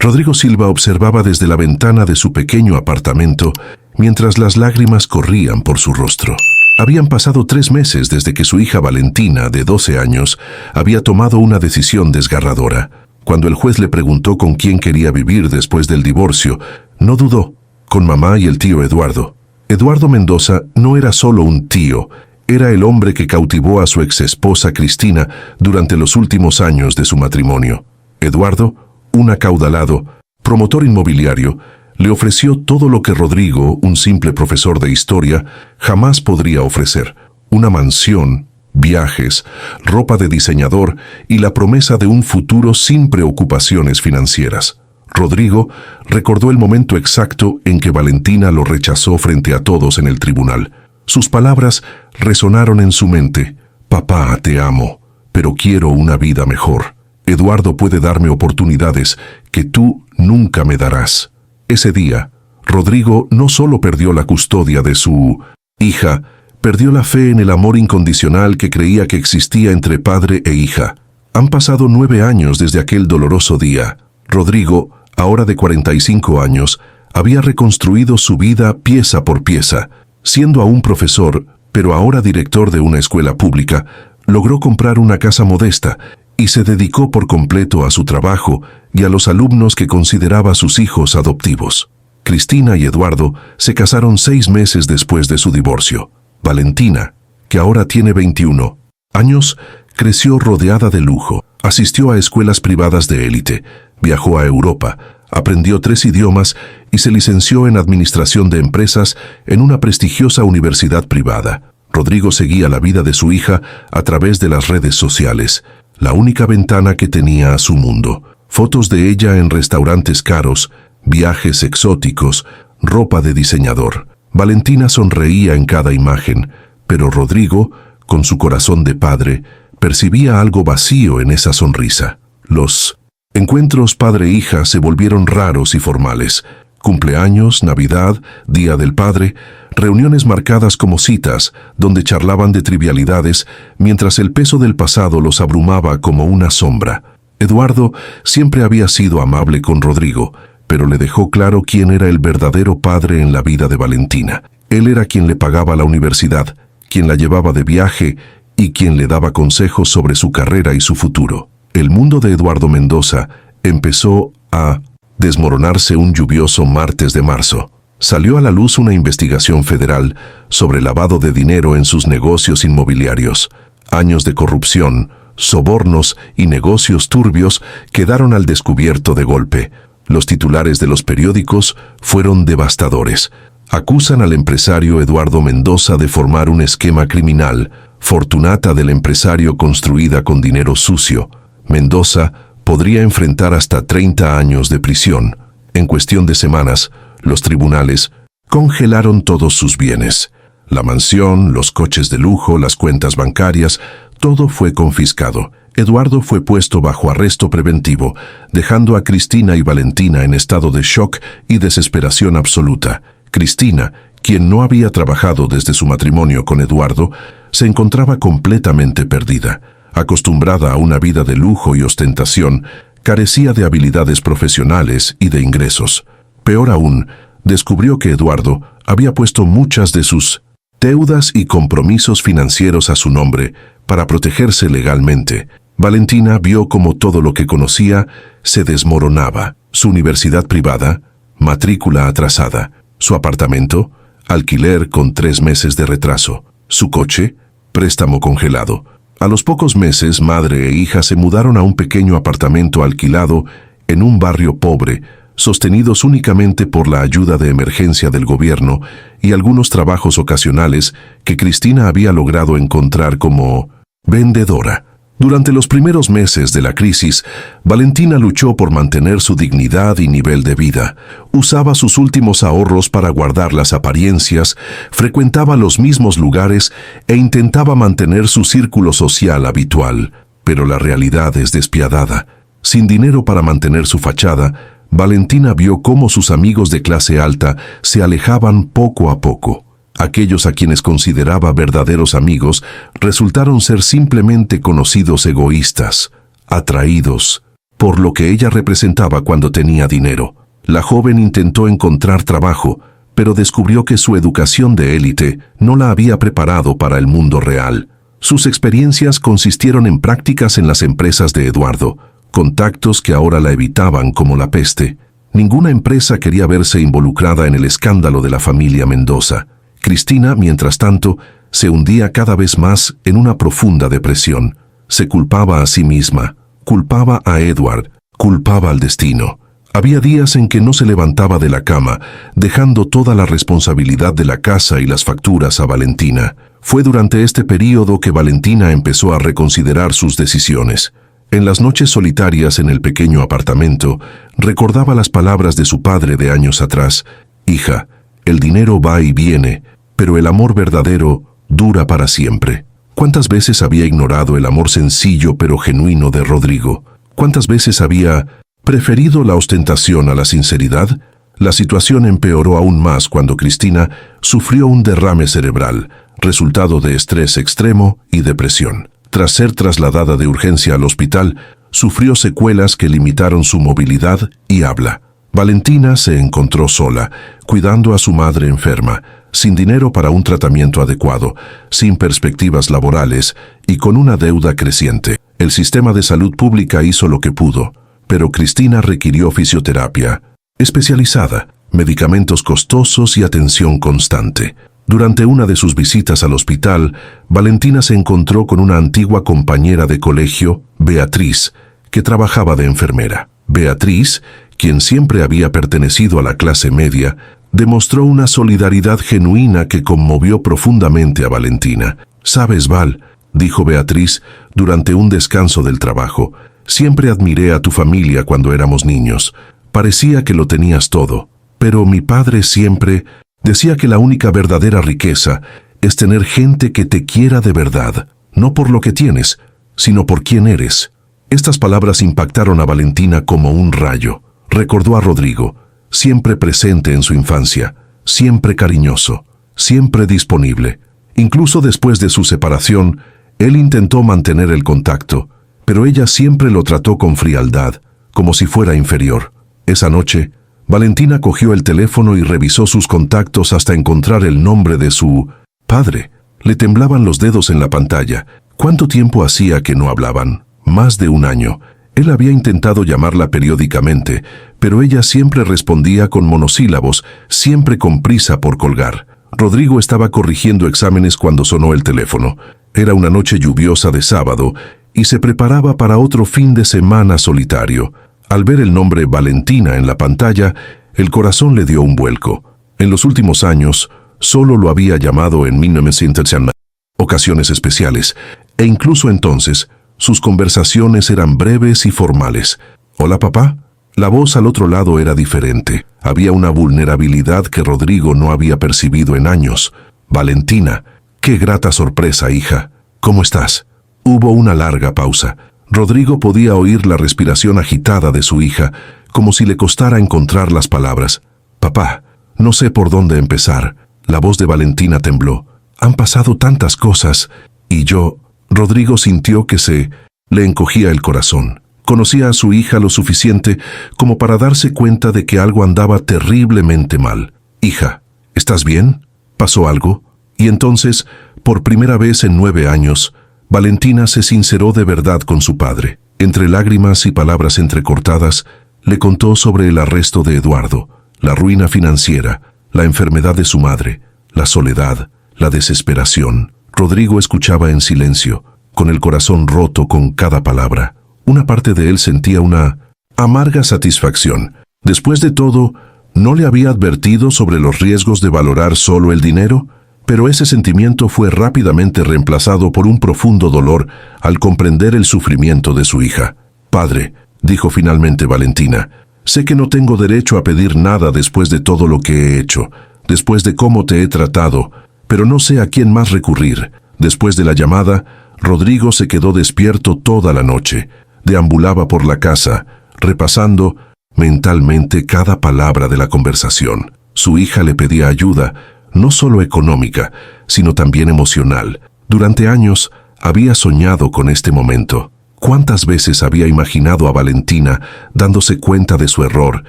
Rodrigo Silva observaba desde la ventana de su pequeño apartamento mientras las lágrimas corrían por su rostro. Habían pasado 3 meses desde que su hija Valentina, de 12 años, había tomado una decisión desgarradora. Cuando el juez le preguntó con quién quería vivir después del divorcio, no dudó, con mamá y el tío Eduardo. Eduardo Mendoza no era solo un tío, era el hombre que cautivó a su exesposa Cristina durante los últimos años de su matrimonio. Eduardo, un acaudalado, promotor inmobiliario, le ofreció todo lo que Rodrigo, un simple profesor de historia, jamás podría ofrecer: una mansión, viajes, ropa de diseñador y la promesa de un futuro sin preocupaciones financieras. Rodrigo recordó el momento exacto en que Valentina lo rechazó frente a todos en el tribunal. Sus palabras resonaron en su mente: «Papá, te amo, pero quiero una vida mejor. Eduardo puede darme oportunidades que tú nunca me darás». Ese día, Rodrigo no solo perdió la custodia de su hija, perdió la fe en el amor incondicional que creía que existía entre padre e hija. Han pasado 9 años desde aquel doloroso día. Rodrigo, ahora de 45 años, había reconstruido su vida pieza por pieza. Siendo aún profesor, pero ahora director de una escuela pública, logró comprar una casa modesta y se dedicó por completo a su trabajo y a los alumnos que consideraba sus hijos adoptivos. Cristina y Eduardo se casaron 6 meses después de su divorcio. Valentina, que ahora tiene 21 años, creció rodeada de lujo, asistió a escuelas privadas de élite, viajó a Europa, aprendió 3 idiomas y se licenció en Administración de Empresas en una prestigiosa universidad privada. Rodrigo seguía la vida de su hija a través de las redes sociales, la única ventana que tenía a su mundo. Fotos de ella en restaurantes caros, viajes exóticos, ropa de diseñador. Valentina sonreía en cada imagen, pero Rodrigo, con su corazón de padre, percibía algo vacío en esa sonrisa. Los encuentros padre-hija se volvieron raros y formales. Cumpleaños, Navidad, Día del Padre, reuniones marcadas como citas, donde charlaban de trivialidades, mientras el peso del pasado los abrumaba como una sombra. Eduardo siempre había sido amable con Rodrigo, pero le dejó claro quién era el verdadero padre en la vida de Valentina. Él era quien le pagaba la universidad, quien la llevaba de viaje y quien le daba consejos sobre su carrera y su futuro. El mundo de Eduardo Mendoza empezó a desmoronarse un lluvioso martes de marzo. Salió a la luz una investigación federal sobre lavado de dinero en sus negocios inmobiliarios. Años de corrupción, sobornos y negocios turbios quedaron al descubierto de golpe. Los titulares de los periódicos fueron devastadores. Acusan al empresario Eduardo Mendoza de formar un esquema criminal. Fortunata del empresario construida con dinero sucio. Mendoza podría enfrentar hasta 30 años de prisión. En cuestión de semanas, los tribunales congelaron todos sus bienes. La mansión, los coches de lujo, las cuentas bancarias, todo fue confiscado. Eduardo fue puesto bajo arresto preventivo, dejando a Cristina y Valentina en estado de shock y desesperación absoluta. Cristina, quien no había trabajado desde su matrimonio con Eduardo, se encontraba completamente perdida. Acostumbrada a una vida de lujo y ostentación, carecía de habilidades profesionales y de ingresos. Peor aún, descubrió que Eduardo había puesto muchas de sus deudas y compromisos financieros a su nombre para protegerse legalmente. Valentina vio cómo todo lo que conocía se desmoronaba. Su universidad privada, matrícula atrasada. Su apartamento, alquiler con 3 meses de retraso. Su coche, préstamo congelado. A los pocos meses, madre e hija se mudaron a un pequeño apartamento alquilado en un barrio pobre, sostenidos únicamente por la ayuda de emergencia del gobierno y algunos trabajos ocasionales que Cristina había logrado encontrar como vendedora. Durante los primeros meses de la crisis, Valentina luchó por mantener su dignidad y nivel de vida. Usaba sus últimos ahorros para guardar las apariencias, frecuentaba los mismos lugares e intentaba mantener su círculo social habitual. Pero la realidad es despiadada. Sin dinero para mantener su fachada, Valentina vio cómo sus amigos de clase alta se alejaban poco a poco. Aquellos a quienes consideraba verdaderos amigos resultaron ser simplemente conocidos egoístas, atraídos por lo que ella representaba cuando tenía dinero. La joven intentó encontrar trabajo, pero descubrió que su educación de élite no la había preparado para el mundo real. Sus experiencias consistieron en prácticas en las empresas de Eduardo, contactos que ahora la evitaban como la peste. Ninguna empresa quería verse involucrada en el escándalo de la familia Mendoza. Cristina, mientras tanto, se hundía cada vez más en una profunda depresión. Se culpaba a sí misma, culpaba a Edward, culpaba al destino. Había días en que no se levantaba de la cama, dejando toda la responsabilidad de la casa y las facturas a Valentina. Fue durante este período que Valentina empezó a reconsiderar sus decisiones. En las noches solitarias en el pequeño apartamento, recordaba las palabras de su padre de años atrás. «Hija, el dinero va y viene, pero el amor verdadero dura para siempre». ¿Cuántas veces había ignorado el amor sencillo pero genuino de Rodrigo? ¿Cuántas veces había preferido la ostentación a la sinceridad? La situación empeoró aún más cuando Cristina sufrió un derrame cerebral, resultado de estrés extremo y depresión. Tras ser trasladada de urgencia al hospital, sufrió secuelas que limitaron su movilidad y habla. Valentina se encontró sola, cuidando a su madre enferma, sin dinero para un tratamiento adecuado, sin perspectivas laborales y con una deuda creciente. El sistema de salud pública hizo lo que pudo, pero Cristina requirió fisioterapia especializada, medicamentos costosos y atención constante. Durante una de sus visitas al hospital, Valentina se encontró con una antigua compañera de colegio, Beatriz, que trabajaba de enfermera. Beatriz, quien siempre había pertenecido a la clase media, demostró una solidaridad genuina que conmovió profundamente a Valentina. «Sabes, Val», dijo Beatriz durante un descanso del trabajo, «siempre admiré a tu familia cuando éramos niños. Parecía que lo tenías todo, pero mi padre siempre decía que la única verdadera riqueza es tener gente que te quiera de verdad, no por lo que tienes, sino por quién eres». Estas palabras impactaron a Valentina como un rayo. Recordó a Rodrigo, siempre presente en su infancia, siempre cariñoso, siempre disponible. Incluso después de su separación, él intentó mantener el contacto, pero ella siempre lo trató con frialdad, como si fuera inferior. Esa noche, Valentina cogió el teléfono y revisó sus contactos hasta encontrar el nombre de su padre. Le temblaban los dedos en la pantalla. ¿Cuánto tiempo hacía que no hablaban? Más de un año. Él había intentado llamarla periódicamente, pero ella siempre respondía con monosílabos, siempre con prisa por colgar. Rodrigo estaba corrigiendo exámenes cuando sonó el teléfono. Era una noche lluviosa de sábado y se preparaba para otro fin de semana solitario. Al ver el nombre Valentina en la pantalla, el corazón le dio un vuelco. En los últimos años, solo lo había llamado en 1900 ocasiones especiales, e incluso entonces, sus conversaciones eran breves y formales. «Hola, papá». La voz al otro lado era diferente. Había una vulnerabilidad que Rodrigo no había percibido en años. «Valentina, qué grata sorpresa, hija. ¿Cómo estás?» Hubo una larga pausa. Rodrigo podía oír la respiración agitada de su hija, como si le costara encontrar las palabras. «Papá, no sé por dónde empezar». La voz de Valentina tembló. «Han pasado tantas cosas, y yo...» Rodrigo sintió que se le encogía el corazón. Conocía a su hija lo suficiente como para darse cuenta de que algo andaba terriblemente mal. «Hija, ¿estás bien? ¿Pasó algo?» Y entonces, por primera vez en 9 años, Valentina se sinceró de verdad con su padre. Entre lágrimas y palabras entrecortadas, le contó sobre el arresto de Eduardo, la ruina financiera, la enfermedad de su madre, la soledad, la desesperación. Rodrigo escuchaba en silencio, con el corazón roto con cada palabra. Una parte de él sentía una amarga satisfacción. Después de todo, ¿no le había advertido sobre los riesgos de valorar solo el dinero? Pero ese sentimiento fue rápidamente reemplazado por un profundo dolor al comprender el sufrimiento de su hija. «Padre», dijo finalmente Valentina, «sé que no tengo derecho a pedir nada después de todo lo que he hecho, después de cómo te he tratado, pero no sé a quién más recurrir». Después de la llamada, Rodrigo se quedó despierto toda la noche. Deambulaba por la casa, repasando mentalmente cada palabra de la conversación. Su hija le pedía ayuda, no solo económica, sino también emocional. Durante años había soñado con este momento. ¿Cuántas veces había imaginado a Valentina dándose cuenta de su error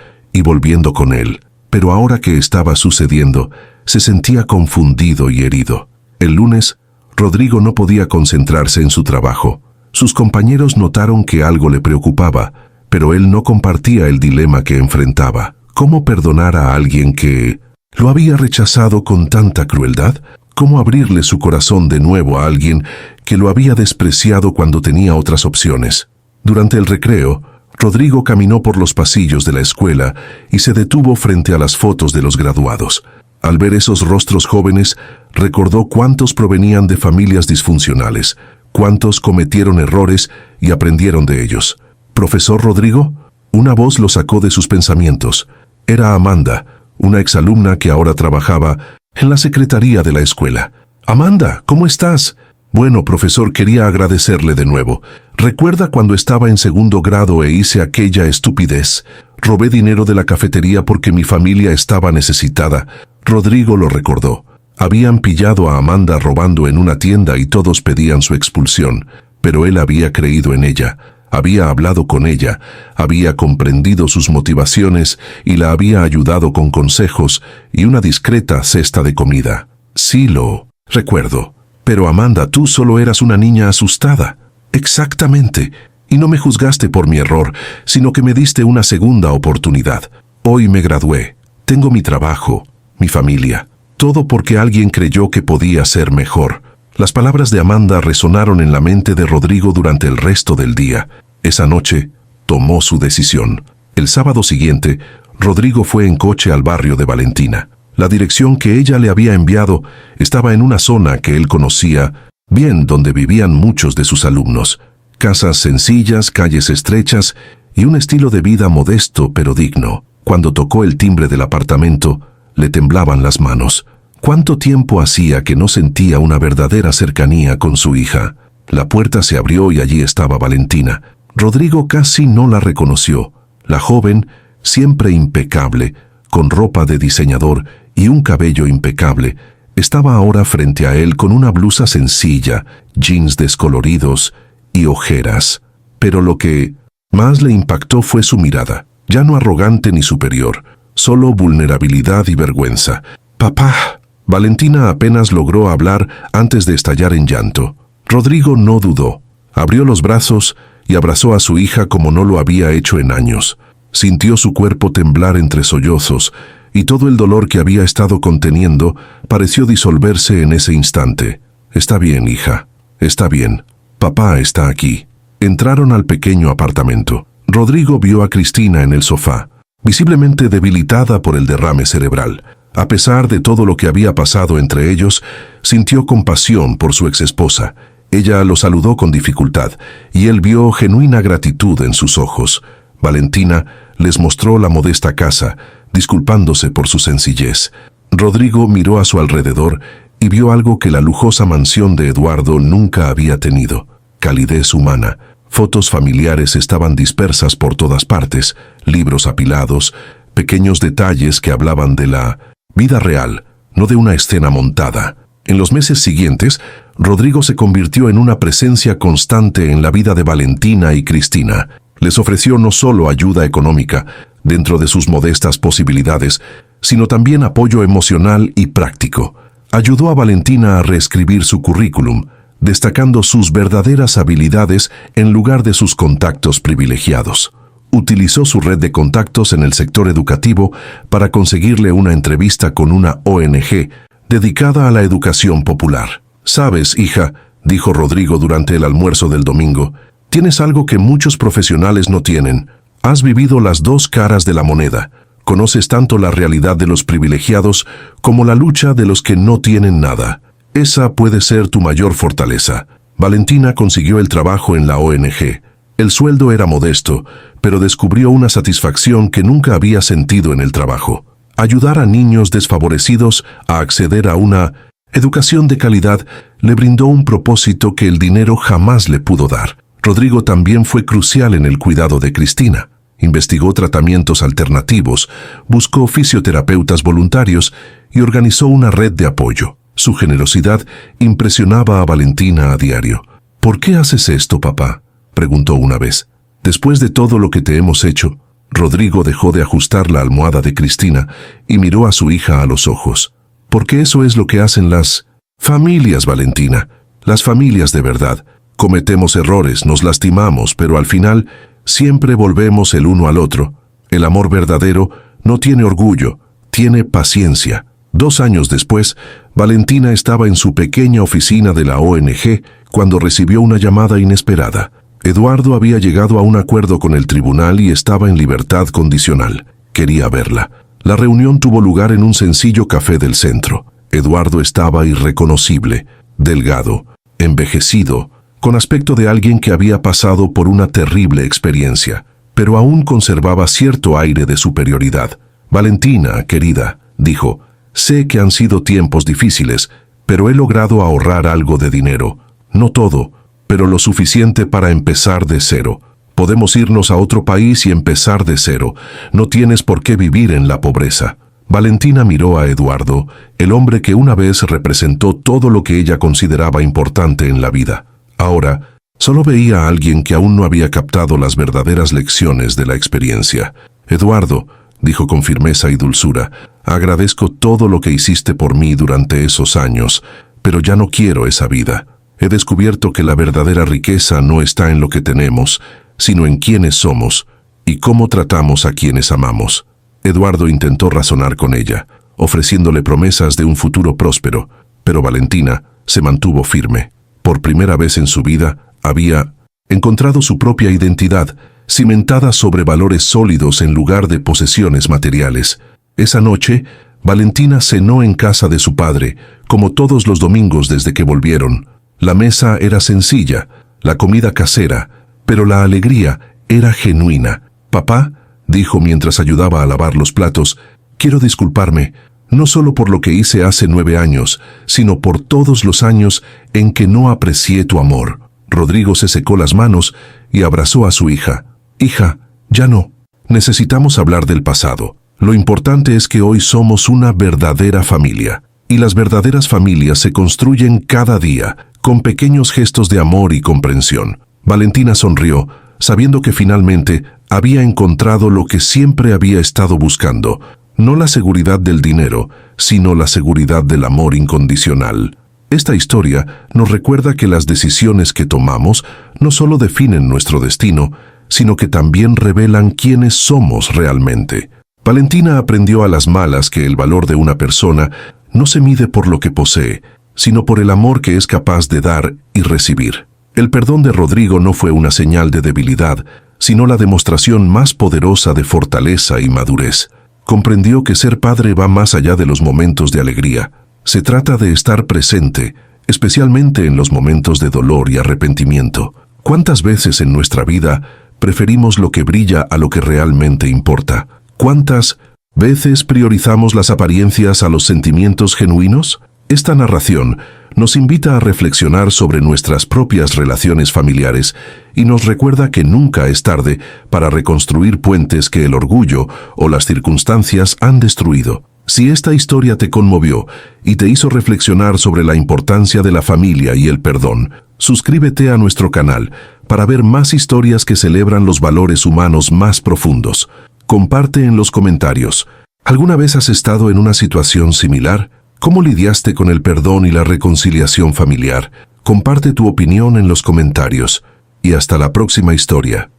y volviendo con él? Pero ahora que estaba sucediendo, se sentía confundido y herido. El lunes, Rodrigo no podía concentrarse en su trabajo. Sus compañeros notaron que algo le preocupaba, pero él no compartía el dilema que enfrentaba. ¿Cómo perdonar a alguien que lo había rechazado con tanta crueldad? ¿Cómo abrirle su corazón de nuevo a alguien que lo había despreciado cuando tenía otras opciones? Durante el recreo, Rodrigo caminó por los pasillos de la escuela y se detuvo frente a las fotos de los graduados. Al ver esos rostros jóvenes, recordó cuántos provenían de familias disfuncionales, cuántos cometieron errores y aprendieron de ellos. ¿Profesor Rodrigo? Una voz lo sacó de sus pensamientos. Era Amanda, una exalumna que ahora trabajaba en la secretaría de la escuela. «Amanda, ¿cómo estás?» «Bueno, profesor, quería agradecerle de nuevo. ¿Recuerda cuando estaba en segundo grado e hice aquella estupidez? Robé dinero de la cafetería porque mi familia estaba necesitada». Rodrigo lo recordó. Habían pillado a Amanda robando en una tienda y todos pedían su expulsión, pero él había creído en ella. Había hablado con ella, había comprendido sus motivaciones y la había ayudado con consejos y una discreta cesta de comida. «Sí, lo recuerdo. Pero Amanda, tú solo eras una niña asustada». «Exactamente. Y no me juzgaste por mi error, sino que me diste una segunda oportunidad. Hoy me gradué. Tengo mi trabajo, mi familia. Todo porque alguien creyó que podía ser mejor». Las palabras de Amanda resonaron en la mente de Rodrigo durante el resto del día. Esa noche, tomó su decisión. El sábado siguiente, Rodrigo fue en coche al barrio de Valentina. La dirección que ella le había enviado estaba en una zona que él conocía bien, donde vivían muchos de sus alumnos. Casas sencillas, calles estrechas y un estilo de vida modesto pero digno. Cuando tocó el timbre del apartamento, le temblaban las manos. ¿Cuánto tiempo hacía que no sentía una verdadera cercanía con su hija? La puerta se abrió y allí estaba Valentina. Rodrigo casi no la reconoció. La joven, siempre impecable, con ropa de diseñador y un cabello impecable, estaba ahora frente a él con una blusa sencilla, jeans descoloridos y ojeras. Pero lo que más le impactó fue su mirada, ya no arrogante ni superior, solo vulnerabilidad y vergüenza. «Papá». Valentina apenas logró hablar antes de estallar en llanto. Rodrigo no dudó. Abrió los brazos y abrazó a su hija como no lo había hecho en años. Sintió su cuerpo temblar entre sollozos y todo el dolor que había estado conteniendo pareció disolverse en ese instante. «Está bien, hija. Está bien. Papá está aquí». Entraron al pequeño apartamento. Rodrigo vio a Cristina en el sofá, visiblemente debilitada por el derrame cerebral. A pesar de todo lo que había pasado entre ellos, sintió compasión por su exesposa. Ella lo saludó con dificultad, y él vio genuina gratitud en sus ojos. Valentina les mostró la modesta casa, disculpándose por su sencillez. Rodrigo miró a su alrededor y vio algo que la lujosa mansión de Eduardo nunca había tenido: calidez humana. Fotos familiares estaban dispersas por todas partes, libros apilados, pequeños detalles que hablaban de la vida real, no de una escena montada. En los meses siguientes, Rodrigo se convirtió en una presencia constante en la vida de Valentina y Cristina. Les ofreció no solo ayuda económica, dentro de sus modestas posibilidades, sino también apoyo emocional y práctico. Ayudó a Valentina a reescribir su currículum, destacando sus verdaderas habilidades en lugar de sus contactos privilegiados. Utilizó su red de contactos en el sector educativo para conseguirle una entrevista con una ONG dedicada a la educación popular. «Sabes, hija», dijo Rodrigo durante el almuerzo del domingo, «tienes algo que muchos profesionales no tienen. Has vivido las dos caras de la moneda. Conoces tanto la realidad de los privilegiados como la lucha de los que no tienen nada. Esa puede ser tu mayor fortaleza». Valentina consiguió el trabajo en la ONG. El sueldo era modesto, pero descubrió una satisfacción que nunca había sentido en el trabajo: ayudar a niños desfavorecidos a acceder a una educación de calidad le brindó un propósito que el dinero jamás le pudo dar. Rodrigo también fue crucial en el cuidado de Cristina. Investigó tratamientos alternativos, buscó fisioterapeutas voluntarios y organizó una red de apoyo. Su generosidad impresionaba a Valentina a diario. «¿Por qué haces esto, papá?». preguntó una vez. Después de todo lo que te hemos hecho, Rodrigo dejó de ajustar la almohada de Cristina y miró a su hija a los ojos. Porque eso es lo que hacen las familias, Valentina. Las familias de verdad. Cometemos errores, nos lastimamos, pero al final siempre volvemos el uno al otro. El amor verdadero no tiene orgullo, tiene paciencia. 2 años después, Valentina estaba en su pequeña oficina de la ONG cuando recibió una llamada inesperada. Eduardo había llegado a un acuerdo con el tribunal y estaba en libertad condicional. Quería verla. La reunión tuvo lugar en un sencillo café del centro. Eduardo estaba irreconocible, delgado, envejecido, con aspecto de alguien que había pasado por una terrible experiencia, pero aún conservaba cierto aire de superioridad. Valentina, querida, dijo, sé que han sido tiempos difíciles, pero he logrado ahorrar algo de dinero. No todo, pero lo suficiente para empezar de cero. Podemos irnos a otro país y empezar de cero. No tienes por qué vivir en la pobreza. Valentina miró a Eduardo, el hombre que una vez representó todo lo que ella consideraba importante en la vida. Ahora, solo veía a alguien que aún no había captado las verdaderas lecciones de la experiencia. Eduardo, dijo con firmeza y dulzura, agradezco todo lo que hiciste por mí durante esos años, pero ya no quiero esa vida. He descubierto que la verdadera riqueza no está en lo que tenemos, sino en quiénes somos y cómo tratamos a quienes amamos. Eduardo intentó razonar con ella, ofreciéndole promesas de un futuro próspero, pero Valentina se mantuvo firme. Por primera vez en su vida, había encontrado su propia identidad, cimentada sobre valores sólidos en lugar de posesiones materiales. Esa noche, Valentina cenó en casa de su padre, como todos los domingos desde que volvieron. La mesa era sencilla, la comida casera, pero la alegría era genuina. Papá, dijo mientras ayudaba a lavar los platos, quiero disculparme, no solo por lo que hice hace 9 años, sino por todos los años en que no aprecié tu amor. Rodrigo se secó las manos y abrazó a su hija. Hija, ya no. Necesitamos hablar del pasado. Lo importante es que hoy somos una verdadera familia. Y las verdaderas familias se construyen cada día, con pequeños gestos de amor y comprensión. Valentina sonrió, sabiendo que finalmente había encontrado lo que siempre había estado buscando, no la seguridad del dinero, sino la seguridad del amor incondicional. Esta historia nos recuerda que las decisiones que tomamos no solo definen nuestro destino, sino que también revelan quiénes somos realmente. Valentina aprendió a las malas que el valor de una persona no se mide por lo que posee, sino por el amor que es capaz de dar y recibir. El perdón de Rodrigo no fue una señal de debilidad, sino la demostración más poderosa de fortaleza y madurez. Comprendió que ser padre va más allá de los momentos de alegría. Se trata de estar presente, especialmente en los momentos de dolor y arrepentimiento. ¿Cuántas veces en nuestra vida preferimos lo que brilla a lo que realmente importa? ¿Cuántas veces priorizamos las apariencias a los sentimientos genuinos? Esta narración nos invita a reflexionar sobre nuestras propias relaciones familiares y nos recuerda que nunca es tarde para reconstruir puentes que el orgullo o las circunstancias han destruido. Si esta historia te conmovió y te hizo reflexionar sobre la importancia de la familia y el perdón, suscríbete a nuestro canal para ver más historias que celebran los valores humanos más profundos. Comparte en los comentarios. ¿Alguna vez has estado en una situación similar? ¿Cómo lidiaste con el perdón y la reconciliación familiar? Comparte tu opinión en los comentarios. Y hasta la próxima historia.